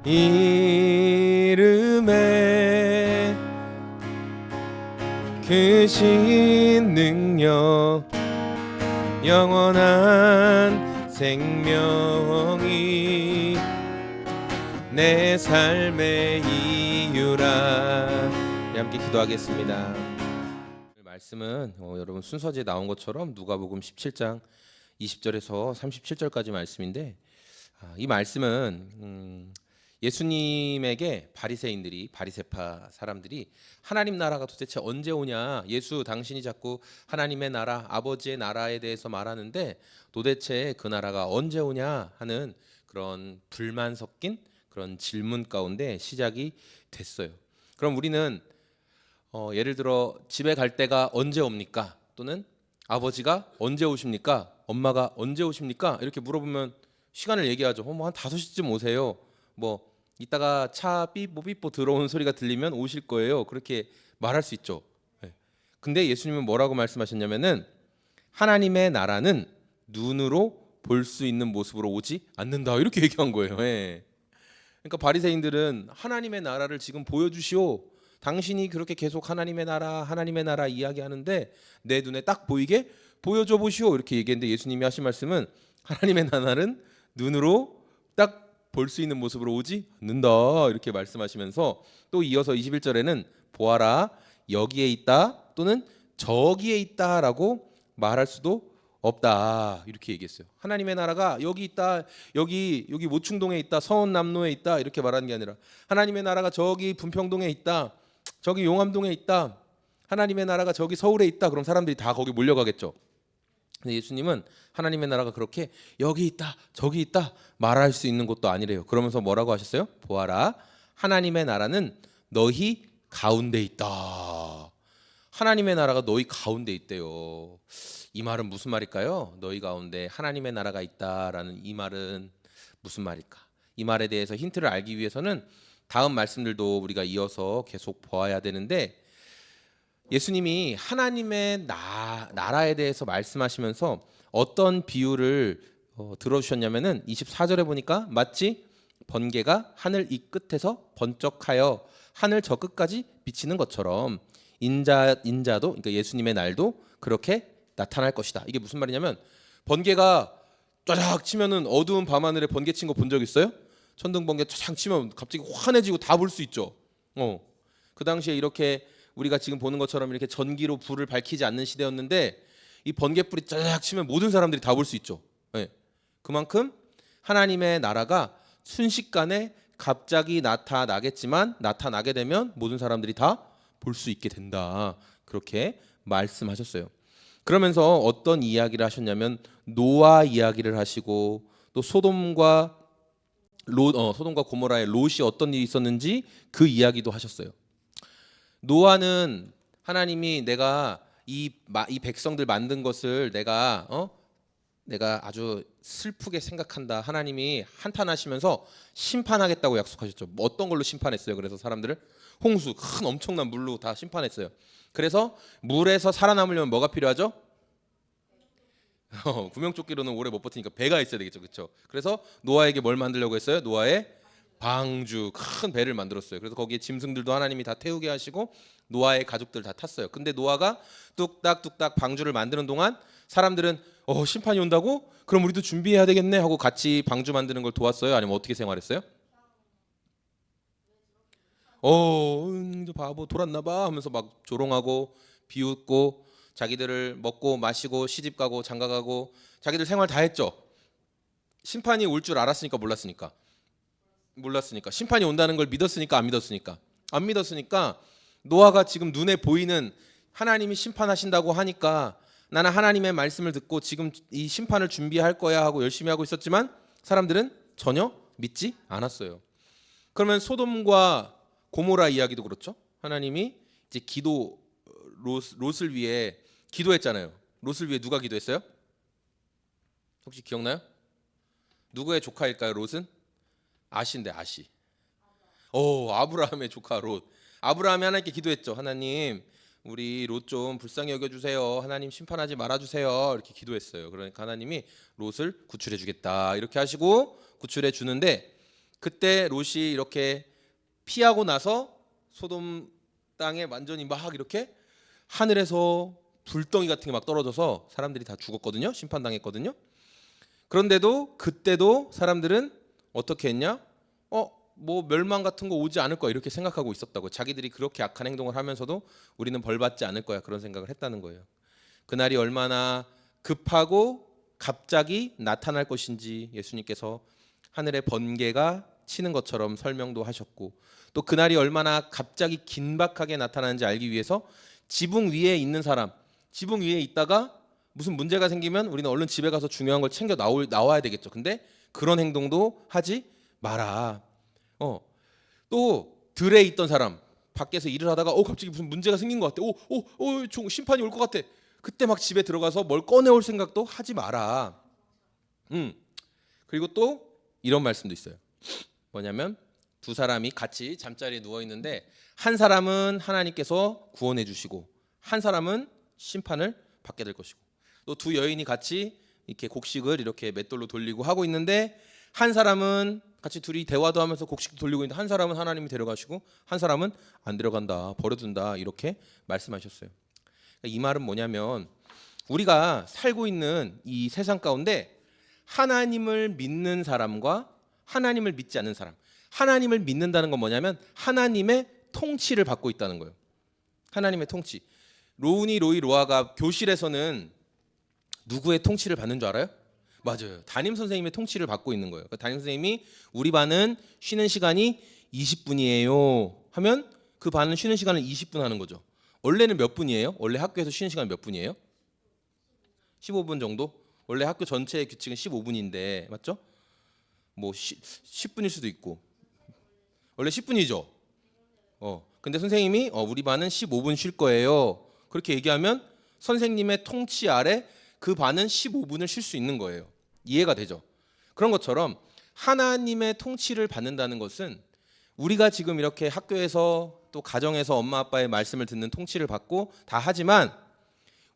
이름에 크신 능력 영원한 생명이 내 삶의 이유라. 네, 함께 기도하겠습니다. 말씀은 여러분 순서지에 나온 것처럼 누가복음 17장 20절에서 37절까지 말씀인데, 이 말씀은 예수님에게 바리새파 사람들이 하나님 나라가 도대체 언제 오냐, 예수 당신이 자꾸 하나님의 나라, 아버지의 나라에 대해서 말하는데 도대체 그 나라가 언제 오냐 하는 그런 불만 섞인 그런 질문 가운데 시작이 됐어요. 그럼 우리는 예를 들어 집에 갈 때가 언제 옵니까? 또는 아버지가 언제 오십니까? 엄마가 언제 오십니까? 이렇게 물어보면 시간을 얘기하죠. 뭐 한 5시쯤 오세요. 뭐 이따가 차 삐뽀 들어오는 소리가 들리면 오실 거예요. 그렇게 말할 수 있죠. 근데 예수님은 뭐라고 말씀하셨냐면은 하나님의 나라는 눈으로 볼 수 있는 모습으로 오지 않는다, 이렇게 얘기한 거예요. 그러니까 바리새인들은 하나님의 나라를 지금 보여주시오. 당신이 그렇게 계속 하나님의 나라 이야기하는데 내 눈에 딱 보이게 보여줘 보시오, 이렇게 얘기했는데 예수님이 하신 말씀은 하나님의 나라는 눈으로 딱 볼 수 있는 모습으로 오지 않는다, 이렇게 말씀하시면서 또 이어서 21절에는 보아라 여기에 있다 또는 저기에 있다라고 말할 수도 없다, 이렇게 얘기했어요. 하나님의 나라가 여기 있다, 여기 모충동에 있다, 서원남로에 있다, 이렇게 말하는 게 아니라 하나님의 나라가 저기 분평동에 있다, 저기 용암동에 있다, 하나님의 나라가 저기 서울에 있다. 그럼 사람들이 다 거기 몰려가겠죠. 근데 예수님은 하나님의 나라가 그렇게 여기 있다 저기 있다 말할 수 있는 것도 아니래요. 그러면서 뭐라고 하셨어요? 보아라 하나님의 나라는 너희 가운데 있다. 하나님의 나라가 너희 가운데 있대요. 이 말은 무슨 말일까요? 너희 가운데 하나님의 나라가 있다라는 이 말은 무슨 말일까? 이 말에 대해서 힌트를 알기 위해서는 다음 말씀들도 우리가 이어서 계속 보아야 되는데, 예수님이 하나님의 나라에 대해서 말씀하시면서 어떤 비유를 들어주셨냐면은 24절에 보니까 마치 번개가 하늘 이 끝에서 번쩍하여 하늘 저 끝까지 비치는 것처럼 인자도, 그러니까 예수님의 날도 그렇게 나타날 것이다. 이게 무슨 말이냐면, 번개가 쫙 치면은 어두운 밤하늘에 번개 친 거 본 적 있어요? 천둥번개 쫙 치면 갑자기 환해지고 다 볼 수 있죠. 그 당시에 이렇게 우리가 지금 보는 것처럼 이렇게 전기로 불을 밝히지 않는 시대였는데 이 번개불이 쫙 치면 모든 사람들이 다 볼 수 있죠. 그만큼 하나님의 나라가 순식간에 갑자기 나타나겠지만 나타나게 되면 모든 사람들이 다 볼 수 있게 된다, 그렇게 말씀하셨어요. 그러면서 어떤 이야기를 하셨냐면 노아 이야기를 하시고, 또 소돔과 고모라의 롯이 어떤 일이 있었는지 그 이야기도 하셨어요. 노아는 하나님이 내가 이 백성들 만든 것을 내가 아주 슬프게 생각한다, 하나님이 한탄하시면서 심판하겠다고 약속하셨죠. 어떤 걸로 심판했어요? 그래서 사람들을 홍수, 큰 엄청난 물로 다 심판했어요. 그래서 물에서 살아남으려면 뭐가 필요하죠? 구명조끼로는 오래 못 버티니까 배가 있어야 되겠죠, 그렇죠? 그래서 노아에게 뭘 만들려고 했어요? 노아의 방주, 큰 배를 만들었어요. 그래서 거기에 짐승들도 하나님이 다 태우게 하시고 노아의 가족들 다 탔어요. 근데 노아가 뚝딱뚝딱 방주를 만드는 동안 사람들은 심판이 온다고? 그럼 우리도 준비해야 되겠네 하고 같이 방주 만드는 걸 도왔어요? 아니면 어떻게 생활했어요? 바보 돌았나 봐 하면서 막 조롱하고 비웃고 자기들을 먹고 마시고 시집가고 장가가고 자기들 생활 다 했죠. 심판이 올 줄 알았으니까 몰랐으니까? 몰랐으니까. 심판이 온다는 걸 믿었으니까 안 믿었으니까? 안 믿었으니까. 노아가 지금 눈에 보이는 하나님이 심판하신다고 하니까 나는 하나님의 말씀을 듣고 지금 이 심판을 준비할 거야 하고 열심히 하고 있었지만 사람들은 전혀 믿지 않았어요. 그러면 소돔과 고모라 이야기도 그렇죠. 하나님이 이제 롯을 위해 기도했잖아요. 롯을 위해 누가 기도했어요? 혹시 기억나요? 누구의 조카일까요? 롯은? 아시인데, 아시. 아브라함의 조카 롯. 아브라함이 하나님께 기도했죠. 하나님, 우리 롯 좀 불쌍히 여겨주세요. 하나님 심판하지 말아주세요. 이렇게 기도했어요. 그러니까 하나님이 롯을 구출해 주겠다 이렇게 하시고 구출해 주는데, 그때 롯이 이렇게 피하고 나서 소돔 땅에 완전히 막 이렇게 하늘에서 불덩이 같은 게 막 떨어져서 사람들이 다 죽었거든요. 심판당했거든요. 그런데도 그때도 사람들은 어떻게 했냐? 뭐 멸망 같은 거 오지 않을 거야 이렇게 생각하고 있었다고. 자기들이 그렇게 악한 행동을 하면서도 우리는 벌 받지 않을 거야 그런 생각을 했다는 거예요. 그날이 얼마나 급하고 갑자기 나타날 것인지 예수님께서 하늘에 번개가 치는 것처럼 설명도 하셨고, 또 그날이 얼마나 갑자기 긴박하게 나타나는지 알기 위해서 지붕 위에 있는 사람, 지붕 위에 있다가 무슨 문제가 생기면 우리는 얼른 집에 가서 중요한 걸 챙겨 나와야 되겠죠. 근데 그런 행동도 하지 마라. 또 들에 있던 사람, 밖에서 일을 하다가 갑자기 무슨 문제가 생긴 것 같아. 심판이 올 것 같아. 그때 막 집에 들어가서 뭘 꺼내올 생각도 하지 마라. 그리고 또 이런 말씀도 있어요. 뭐냐면 두 사람이 같이 잠자리에 누워 있는데 한 사람은 하나님께서 구원해 주시고 한 사람은 심판을 받게 될 것이고, 또 두 여인이 같이 이렇게 곡식을 이렇게 맷돌로 돌리고 하고 있는데 한 사람은 같이 둘이 대화도 하면서 곡식도 돌리고 있는데 한 사람은 하나님이 데려가시고 한 사람은 안 데려간다, 버려둔다 이렇게 말씀하셨어요. 이 말은 뭐냐면 우리가 살고 있는 이 세상 가운데 하나님을 믿는 사람과 하나님을 믿지 않는 사람, 하나님을 믿는다는 건 뭐냐면 하나님의 통치를 받고 있다는 거예요. 하나님의 통치. 로운이 로이 로아가 교실에서는 누구의 통치를 받는 줄 알아요? 맞아요. 담임 선생님의 통치를 받고 있는 거예요. 담임 선생님이 우리 반은 쉬는 시간이 20분이에요 하면 그 반은 쉬는 시간을 20분 하는 거죠. 원래는 몇 분이에요? 원래 학교에서 쉬는 시간 몇 분이에요? 15분 정도? 원래 학교 전체의 규칙은 15분인데 맞죠? 뭐 10분일 수도 있고 원래 10분이죠. 근데 선생님이 우리 반은 15분 쉴 거예요. 그렇게 얘기하면 선생님의 통치 아래 그 반은 15분을 쉴 수 있는 거예요. 이해가 되죠? 그런 것처럼 하나님의 통치를 받는다는 것은 우리가 지금 이렇게 학교에서 또 가정에서 엄마 아빠의 말씀을 듣는 통치를 받고 다 하지만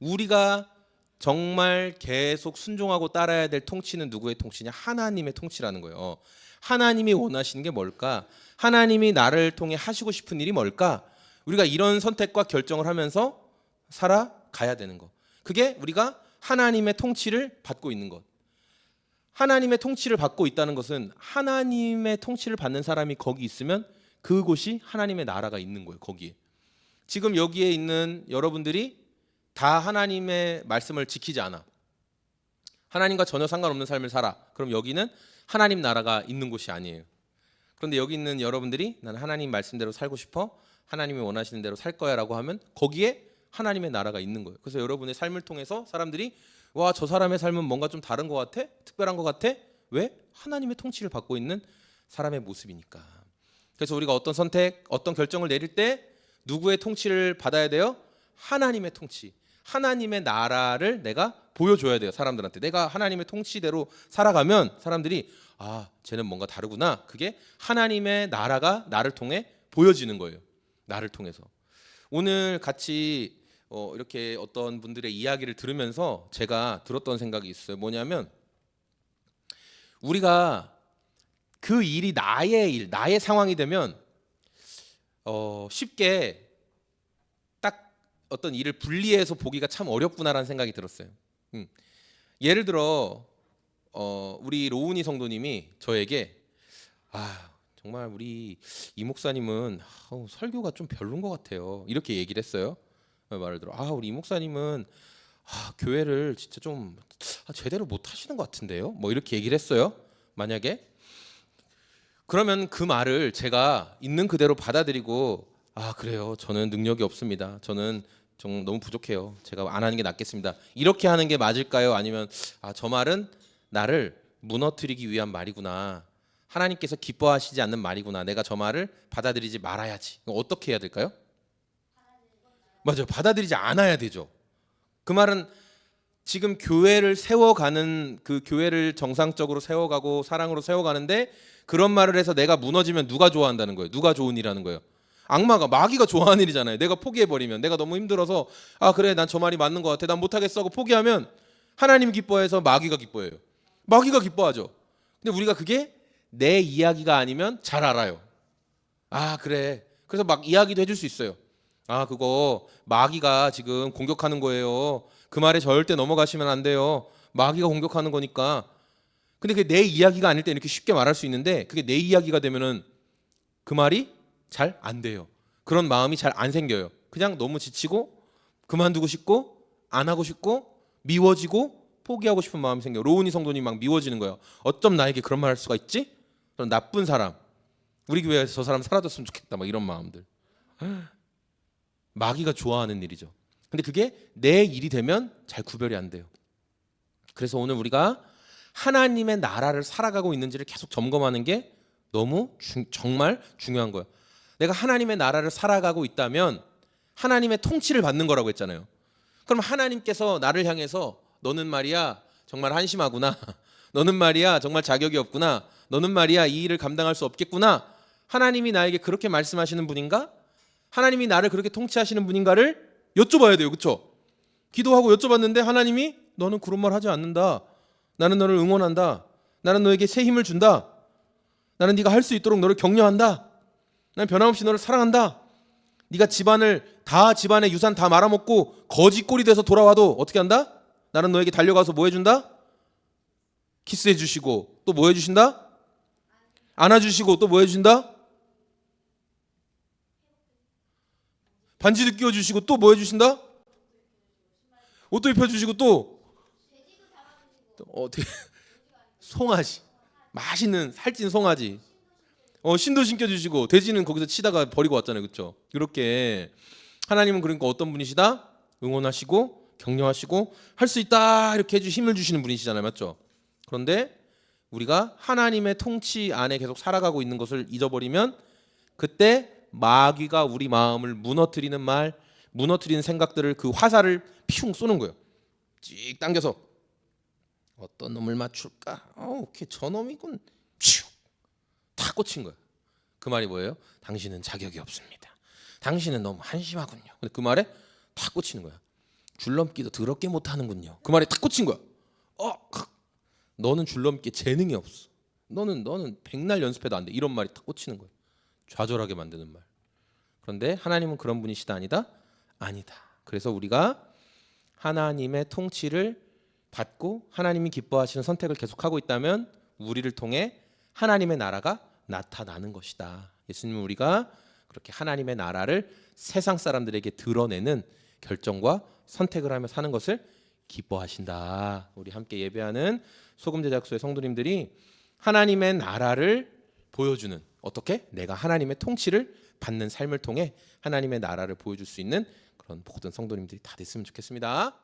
우리가 정말 계속 순종하고 따라야 될 통치는 누구의 통치냐? 하나님의 통치라는 거예요. 하나님이 원하시는 게 뭘까? 하나님이 나를 통해 하시고 싶은 일이 뭘까? 우리가 이런 선택과 결정을 하면서 살아가야 되는 거. 그게 우리가 하나님의 통치를 받고 있는 것. 하나님의 통치를 받고 있다는 것은 하나님의 통치를 받는 사람이 거기 있으면 그곳이 하나님의 나라가 있는 거예요. 거기에. 지금 여기에 있는 여러분들이 다 하나님의 말씀을 지키지 않아. 하나님과 전혀 상관없는 삶을 살아. 그럼 여기는 하나님 나라가 있는 곳이 아니에요. 그런데 여기 있는 여러분들이 나는 하나님 말씀대로 살고 싶어. 하나님이 원하시는 대로 살 거야 라고 하면 거기에 하나님의 나라가 있는 거예요. 그래서 여러분의 삶을 통해서 사람들이 와, 저 사람의 삶은 뭔가 좀 다른 것 같아? 특별한 것 같아? 왜? 하나님의 통치를 받고 있는 사람의 모습이니까. 그래서 우리가 어떤 선택, 어떤 결정을 내릴 때 누구의 통치를 받아야 돼요? 하나님의 통치. 하나님의 나라를 내가 보여줘야 돼요. 사람들한테. 내가 하나님의 통치대로 살아가면 사람들이 쟤는 뭔가 다르구나. 그게 하나님의 나라가 나를 통해 보여지는 거예요. 나를 통해서. 오늘 같이 이렇게 어떤 분들의 이야기를 들으면서 제가 들었던 생각이 있어요. 뭐냐면 우리가 그 일이 나의 일, 나의 상황이 되면 쉽게 딱 어떤 일을 분리해서 보기가 참 어렵구나라는 생각이 들었어요. 예를 들어 우리 로운이 성도님이 저에게 정말 우리 이 목사님은 설교가 좀 별론 것 같아요. 이렇게 얘기를 했어요. 말을 들어 우리 이 목사님은 교회를 진짜 좀 제대로 못 하시는 것 같은데요. 뭐 이렇게 얘기를 했어요. 만약에 그러면 그 말을 제가 있는 그대로 받아들이고 그래요. 저는 능력이 없습니다. 저는 좀 너무 부족해요. 제가 안 하는 게 낫겠습니다. 이렇게 하는 게 맞을까요? 아니면 저 말은 나를 무너뜨리기 위한 말이구나. 하나님께서 기뻐하시지 않는 말이구나. 내가 저 말을 받아들이지 말아야지. 어떻게 해야 될까요? 맞아요. 받아들이지 않아야 되죠. 그 말은 지금 교회를 세워가는 그 교회를 정상적으로 세워가고 사랑으로 세워가는데 그런 말을 해서 내가 무너지면 누가 좋아한다는 거예요? 누가 좋은 일하는 거예요? 악마가, 마귀가 좋아하는 일이잖아요. 내가 포기해버리면, 내가 너무 힘들어서 그래 난 저 말이 맞는 것 같아, 난 못하겠어 하고 포기하면 하나님 기뻐해서 마귀가 기뻐해요. 마귀가 기뻐하죠. 근데 우리가 그게 내 이야기가 아니면 잘 알아요. 아, 그래. 그래서 막 이야기도 해줄 수 있어요. 아, 그거 마귀가 지금 공격하는 거예요. 그 말에 절대 넘어가시면 안 돼요. 마귀가 공격하는 거니까. 근데 그게 내 이야기가 아닐 때 이렇게 쉽게 말할 수 있는데, 그게 내 이야기가 되면은 그 말이 잘 안 돼요. 그런 마음이 잘 안 생겨요. 그냥 너무 지치고 그만두고 싶고 안 하고 싶고 미워지고 포기하고 싶은 마음이 생겨요. 로우니 성도님 막 미워지는 거예요. 어쩜 나에게 그런 말 할 수가 있지? 그런 나쁜 사람, 우리 교회에서 저 사람 사라졌으면 좋겠다, 막 이런 마음들. 마귀가 좋아하는 일이죠. 근데 그게 내 일이 되면 잘 구별이 안 돼요. 그래서 오늘 우리가 하나님의 나라를 살아가고 있는지를 계속 점검하는 게 너무 정말 중요한 거예요. 내가 하나님의 나라를 살아가고 있다면 하나님의 통치를 받는 거라고 했잖아요. 그럼 하나님께서 나를 향해서 너는 말이야 정말 한심하구나, 너는 말이야 정말 자격이 없구나, 너는 말이야 이 일을 감당할 수 없겠구나, 하나님이 나에게 그렇게 말씀하시는 분인가? 하나님이 나를 그렇게 통치하시는 분인가를 여쭤봐야 돼요. 그렇죠? 기도하고 여쭤봤는데 하나님이 너는 그런 말 하지 않는다, 나는 너를 응원한다, 나는 너에게 새 힘을 준다, 나는 네가 할 수 있도록 너를 격려한다, 나는 변함없이 너를 사랑한다, 네가 집안의 유산 다 말아먹고 거지 꼴이 돼서 돌아와도 어떻게 한다? 나는 너에게 달려가서 뭐 해준다? 키스해 주시고 또 뭐 해주신다? 안아주시고 또 뭐 해주신다? 반지도 끼워주시고 또 뭐 해주신다? 옷도 입혀주시고 또 송아지, 맛있는 살찐 송아지, 신도 신겨주시고, 돼지는 거기서 치다가 버리고 왔잖아요. 그렇죠? 이렇게 하나님은 그러니까 어떤 분이시다? 응원하시고 격려하시고 할 수 있다 이렇게 힘을 주시는 분이시잖아요. 맞죠? 그런데 우리가 하나님의 통치 안에 계속 살아가고 있는 것을 잊어버리면 그때 마귀가 우리 마음을 무너뜨리는 말, 무너뜨리는 생각들을, 그 화살을 피웅 쏘는 거예요. 찍 당겨서 어떤 놈을 맞출까? 오케이, 저놈이군. 탁 꽂힌 거예요. 그 말이 뭐예요? 당신은 자격이 없습니다. 당신은 너무 한심하군요. 근데 그 말에 탁 꽂히는 거야. 줄넘기도 더럽게 못하는군요. 그 말에 탁 꽂힌 거야. 너는 줄넘기에 재능이 없어. 너는 백날 연습해도 안 돼. 이런 말이 탁 꽂히는 거예요. 좌절하게 만드는 말. 그런데 하나님은 그런 분이시다 아니다? 아니다. 그래서 우리가 하나님의 통치를 받고 하나님이 기뻐하시는 선택을 계속하고 있다면 우리를 통해 하나님의 나라가 나타나는 것이다. 예수님은 우리가 그렇게 하나님의 나라를 세상 사람들에게 드러내는 결정과 선택을 하며 사는 것을 기뻐하신다. 우리 함께 예배하는 소금제작소의 성도님들이 하나님의 나라를 보여주는, 어떻게? 내가 하나님의 통치를 받는 삶을 통해 하나님의 나라를 보여줄 수 있는 그런 모든 성도님들이 다 됐으면 좋겠습니다.